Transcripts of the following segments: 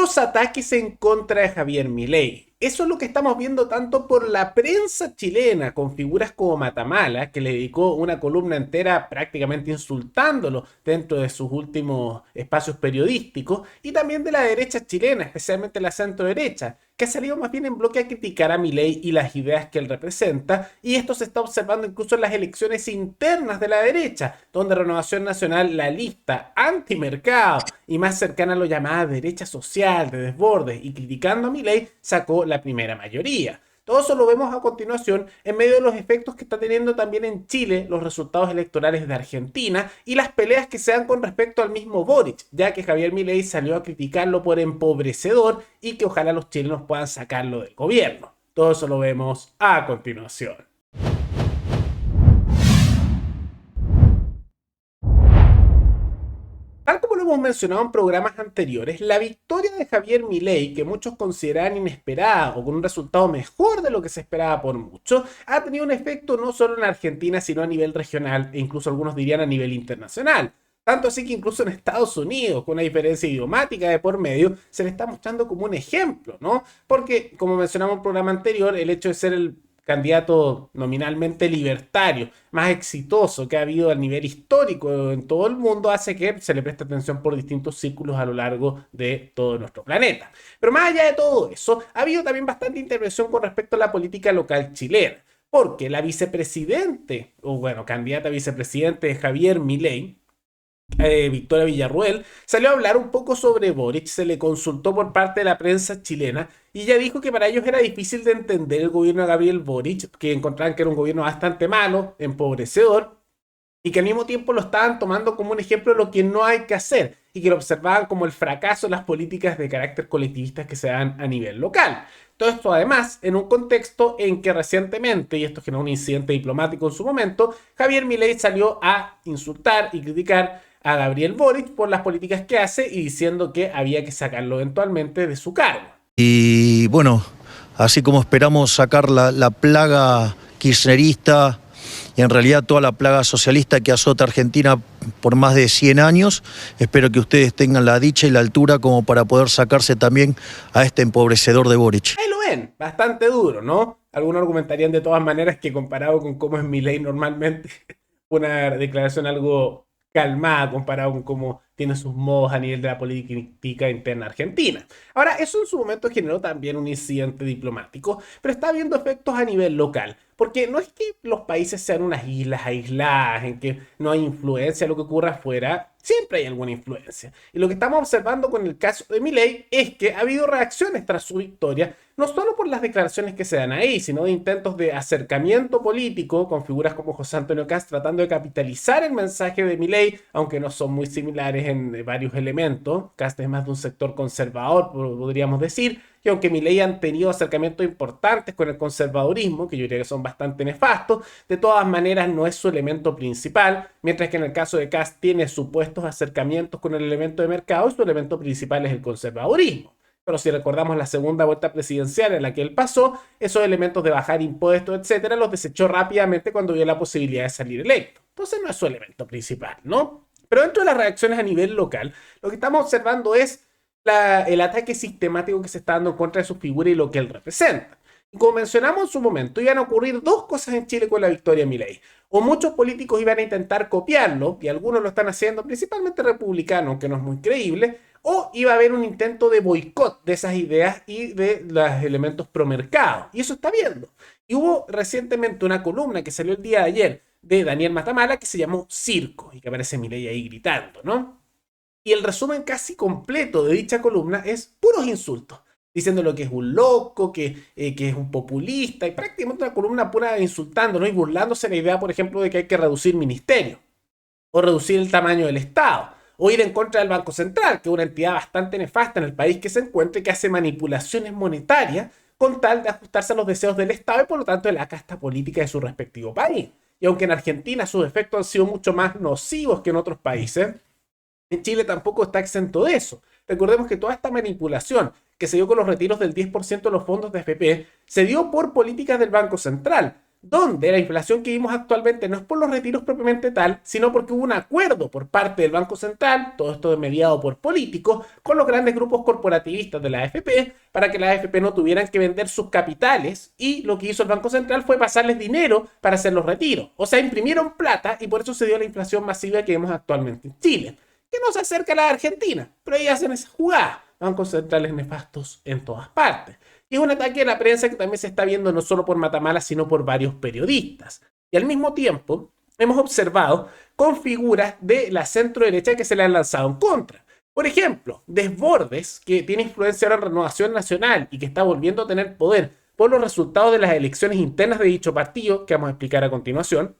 Nuevos ataques en contra de Javier Milei. Eso es lo que estamos viendo tanto por la prensa chilena, con figuras como Matamala, que le dedicó una columna entera prácticamente insultándolo dentro de sus últimos espacios periodísticos, y también de la derecha chilena, especialmente la centro derecha, que ha salido más bien en bloque a criticar a Milei y las ideas que él representa, y esto se está observando incluso en las elecciones internas de la derecha, donde Renovación Nacional, la lista antimercado y más cercana a lo llamada derecha social, de desbordes y criticando a Milei, sacó la primera mayoría. Todo eso lo vemos a continuación en medio de los efectos que está teniendo también en Chile los resultados electorales de Argentina y las peleas que se dan con respecto al mismo Boric, ya que Javier Milei salió a criticarlo por empobrecedor y que ojalá los chilenos puedan sacarlo del gobierno. Todo eso lo vemos a continuación. Tal como lo hemos mencionado en programas anteriores, la victoria de Javier Milei, que muchos consideran inesperada o con un resultado mejor de lo que se esperaba por mucho, ha tenido un efecto no solo en Argentina, sino a nivel regional e incluso algunos dirían a nivel internacional. Tanto así que incluso en Estados Unidos, con una diferencia idiomática de por medio, se le está mostrando como un ejemplo, ¿no? Porque, como mencionamos en el programa anterior, el hecho de ser el candidato nominalmente libertario más exitoso que ha habido a nivel histórico en todo el mundo hace que se le preste atención por distintos círculos a lo largo de todo nuestro planeta. Pero más allá de todo eso, ha habido también bastante intervención con respecto a la política local chilena, porque la vicepresidente, o bueno, candidata a vicepresidente de Javier Milei, Victoria Villarruel, salió a hablar un poco sobre Boric, se le consultó por parte de la prensa chilena y ella dijo que para ellos era difícil de entender el gobierno de Gabriel Boric, que encontraban que era un gobierno bastante malo, empobrecedor, y que al mismo tiempo lo estaban tomando como un ejemplo de lo que no hay que hacer y que lo observaban como el fracaso de las políticas de carácter colectivista que se dan a nivel local. Todo esto además en un contexto en que recientemente, y esto generó un incidente diplomático en su momento, Javier Milei salió a insultar y criticar a Gabriel Boric por las políticas que hace y diciendo que había que sacarlo eventualmente de su cargo. Y bueno, así como esperamos sacar la plaga kirchnerista y en realidad toda la plaga socialista que azota Argentina por más de 100 años, espero que ustedes tengan la dicha y la altura como para poder sacarse también a este empobrecedor de Boric. Ahí lo ven, bastante duro, ¿no? Algunos argumentarían de todas maneras que comparado con cómo es Milei normalmente, una declaración algo calmada comparado con cómo tiene sus modos a nivel de la política interna argentina. Ahora, eso en su momento generó también un incidente diplomático, pero está habiendo efectos a nivel local, porque no es que los países sean unas islas aisladas en que no hay influencia de lo que ocurra afuera, siempre hay alguna influencia. Y lo que estamos observando con el caso de Milei es que ha habido reacciones tras su victoria, no solo por las declaraciones que se dan ahí, sino de intentos de acercamiento político con figuras como José Antonio Kast tratando de capitalizar el mensaje de Milei, aunque no son muy similares en varios elementos. Kast es más de un sector conservador, podríamos decir, y aunque Milei han tenido acercamientos importantes con el conservadurismo, que yo diría que son bastante nefastos, de todas maneras no es su elemento principal, mientras que en el caso de Kast tiene supuestos acercamientos con el elemento de mercado y su elemento principal es el conservadurismo. Pero si recordamos la segunda vuelta presidencial en la que él pasó, esos elementos de bajar impuestos, etcétera, los desechó rápidamente cuando vio la posibilidad de salir electo. Entonces no es su elemento principal, ¿no? Pero dentro de las reacciones a nivel local, lo que estamos observando es el ataque sistemático que se está dando en contra de su figura y lo que él representa. Y como mencionamos en su momento, iban a ocurrir dos cosas en Chile con la victoria de Milei. O muchos políticos iban a intentar copiarlo, y algunos lo están haciendo, principalmente republicanos, que no es muy creíble, o iba a haber un intento de boicot de esas ideas y de los elementos promercado. Y eso está viendo. Y hubo recientemente una columna que salió el día de ayer de Daniel Matamala que se llamó Circo, y que aparece Milei ahí gritando, ¿no? Y el resumen casi completo de dicha columna es puros insultos, diciendo que es un loco, que es un populista, y prácticamente una columna pura insultando, ¿no? Y burlándose de la idea, por ejemplo, de que hay que reducir ministerios, o reducir el tamaño del Estado, o ir en contra del Banco Central, que es una entidad bastante nefasta en el país que se encuentra y que hace manipulaciones monetarias con tal de ajustarse a los deseos del Estado y por lo tanto de la casta política de su respectivo país. Y aunque en Argentina sus efectos han sido mucho más nocivos que en otros países, en Chile tampoco está exento de eso. Recordemos que toda esta manipulación que se dio con los retiros del 10% de los fondos de AFP se dio por políticas del Banco Central, donde la inflación que vimos actualmente no es por los retiros propiamente tal, sino porque hubo un acuerdo por parte del Banco Central, todo esto mediado por políticos, con los grandes grupos corporativistas de la AFP, para que la AFP no tuvieran que vender sus capitales, y lo que hizo el Banco Central fue pasarles dinero para hacer los retiros. O sea, imprimieron plata y por eso se dio la inflación masiva que vemos actualmente en Chile, que no se acerca a la de Argentina, pero ahí hacen esa jugada. Bancos centrales nefastos en todas partes. Y es un ataque a la prensa que también se está viendo no solo por Matamala, sino por varios periodistas. Y al mismo tiempo, hemos observado con figuras de la centro derecha que se le han lanzado en contra. Por ejemplo, Desbordes, que tiene influencia ahora en Renovación Nacional y que está volviendo a tener poder por los resultados de las elecciones internas de dicho partido, que vamos a explicar a continuación.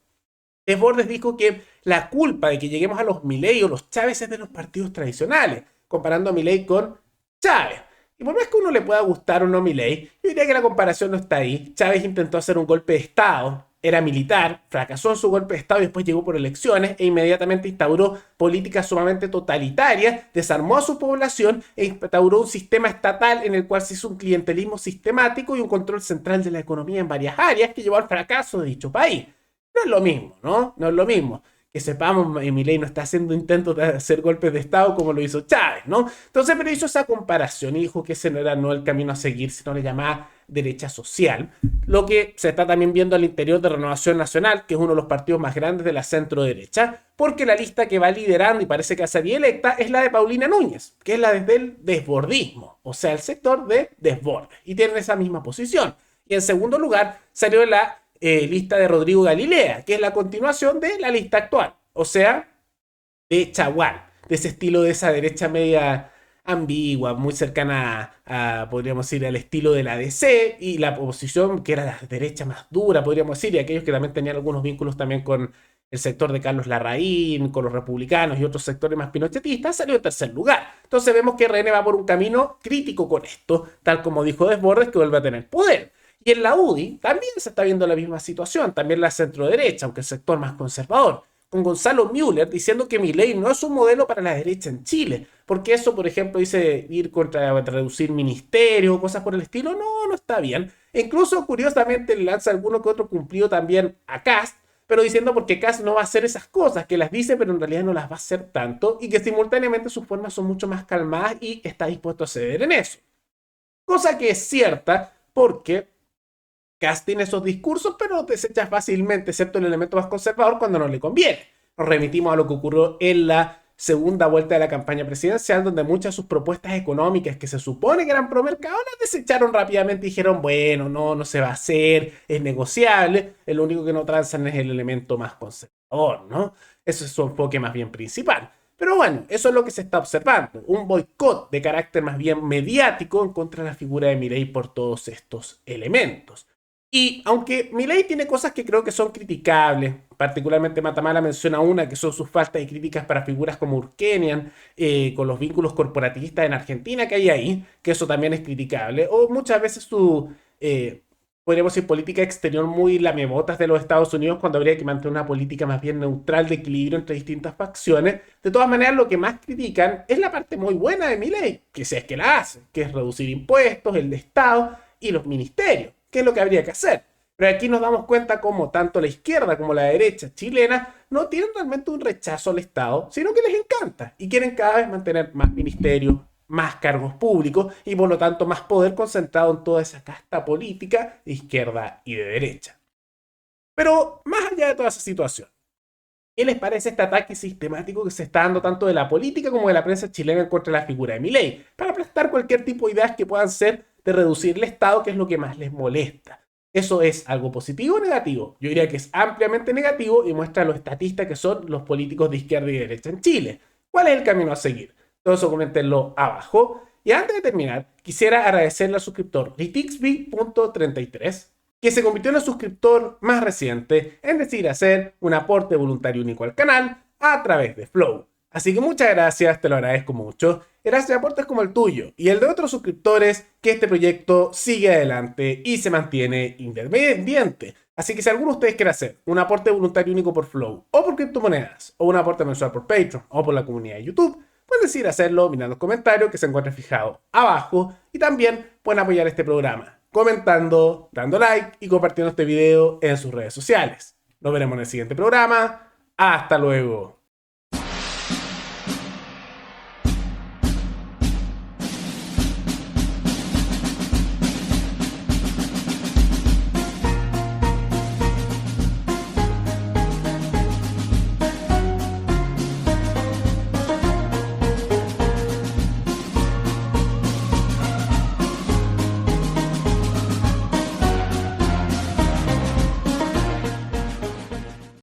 Desbordes dijo que la culpa de que lleguemos a los Milei o los Chávez es de los partidos tradicionales, comparando a Milei con Chávez. Y por más que a uno le pueda gustar o no Milei, yo diría que la comparación no está ahí. Chávez intentó hacer un golpe de Estado, era militar, fracasó en su golpe de Estado y después llegó por elecciones e inmediatamente instauró políticas sumamente totalitarias, desarmó a su población e instauró un sistema estatal en el cual se hizo un clientelismo sistemático y un control central de la economía en varias áreas que llevó al fracaso de dicho país. No es lo mismo, ¿no? No es lo mismo. Que sepamos, Milei no está haciendo intentos de hacer golpes de Estado como lo hizo Chávez, ¿no? Entonces, pero hizo esa comparación y dijo que ese no era no el camino a seguir, sino le llamaba derecha social. Lo que se está también viendo al interior de Renovación Nacional, que es uno de los partidos más grandes de la centro derecha, porque la lista que va liderando y parece que sería electa es la de Paulina Núñez, que es la desde el desbordismo, o sea, el sector de desborde, y tienen esa misma posición. Y en segundo lugar, salió la lista de Rodrigo Galilea, que es la continuación de la lista actual, o sea, de Chaguán, de ese estilo de esa derecha media ambigua, muy cercana podríamos decir, al estilo de la DC, y la oposición, que era la derecha más dura, podríamos decir, y aquellos que también tenían algunos vínculos también con el sector de Carlos Larraín, con los republicanos y otros sectores más pinochetistas, salió en tercer lugar. Entonces vemos que RN va por un camino crítico con esto, tal como dijo Desbordes, que vuelve a tener poder. Y en la UDI también se está viendo la misma situación, también la centro-derecha, aunque el sector más conservador, con Gonzalo Müller diciendo que Milei no es un modelo para la derecha en Chile, porque eso, por ejemplo, dice ir contra reducir ministerios o cosas por el estilo, no está bien. E incluso, curiosamente, le lanza alguno que otro cumplido también a Kast, pero diciendo porque Kast no va a hacer esas cosas, que las dice, pero en realidad no las va a hacer tanto, y que simultáneamente sus formas son mucho más calmadas y está dispuesto a ceder en eso. Cosa que es cierta, porque Kast tiene esos discursos, pero los desecha fácilmente, excepto el elemento más conservador cuando no le conviene. Nos remitimos a lo que ocurrió en la segunda vuelta de la campaña presidencial, donde muchas de sus propuestas económicas que se supone que eran pro mercado las desecharon rápidamente y dijeron, bueno, no se va a hacer, es negociable, lo único que no transan es el elemento más conservador, ¿no? Eso es su enfoque más bien principal. Pero bueno, eso es lo que se está observando, un boicot de carácter más bien mediático en contra de la figura de Milei por todos estos elementos. Y aunque Milei tiene cosas que creo que son criticables, particularmente Matamala menciona una que son sus faltas de críticas para figuras como Urkenian, con los vínculos corporativistas en Argentina que hay ahí, que eso también es criticable, o muchas veces su, podríamos decir, política exterior muy lamebotas de los Estados Unidos cuando habría que mantener una política más bien neutral de equilibrio entre distintas facciones. De todas maneras, lo que más critican es la parte muy buena de Milei, que si es que la hace, que es reducir impuestos, el de Estado y los ministerios. ¿Qué es lo que habría que hacer? Pero aquí nos damos cuenta como tanto la izquierda como la derecha chilena no tienen realmente un rechazo al Estado, sino que les encanta y quieren cada vez mantener más ministerios, más cargos públicos y por lo tanto más poder concentrado en toda esa casta política de izquierda y de derecha. Pero más allá de toda esa situación, ¿qué les parece este ataque sistemático que se está dando tanto de la política como de la prensa chilena contra la figura de Milei? Para aplastar cualquier tipo de ideas que puedan ser de reducir el Estado, que es lo que más les molesta. ¿Eso es algo positivo o negativo? Yo diría que es ampliamente negativo y muestra lo estatistas que son los políticos de izquierda y derecha en Chile. ¿Cuál es el camino a seguir? Todo eso coméntenlo abajo. Y antes de terminar, quisiera agradecerle al suscriptor litixby.33, que se convirtió en el suscriptor más reciente en decidir hacer un aporte voluntario único al canal a través de Flow. Así que muchas gracias, te lo agradezco mucho. Gracias a aportes como el tuyo y el de otros suscriptores, que este proyecto sigue adelante y se mantiene independiente. Así que si alguno de ustedes quiere hacer un aporte voluntario único por Flow, o por criptomonedas, o un aporte mensual por Patreon, o por la comunidad de YouTube, pueden decidir hacerlo mirando los comentarios que se encuentran fijados abajo y también pueden apoyar este programa comentando, dando like y compartiendo este video en sus redes sociales. Nos veremos en el siguiente programa. Hasta luego.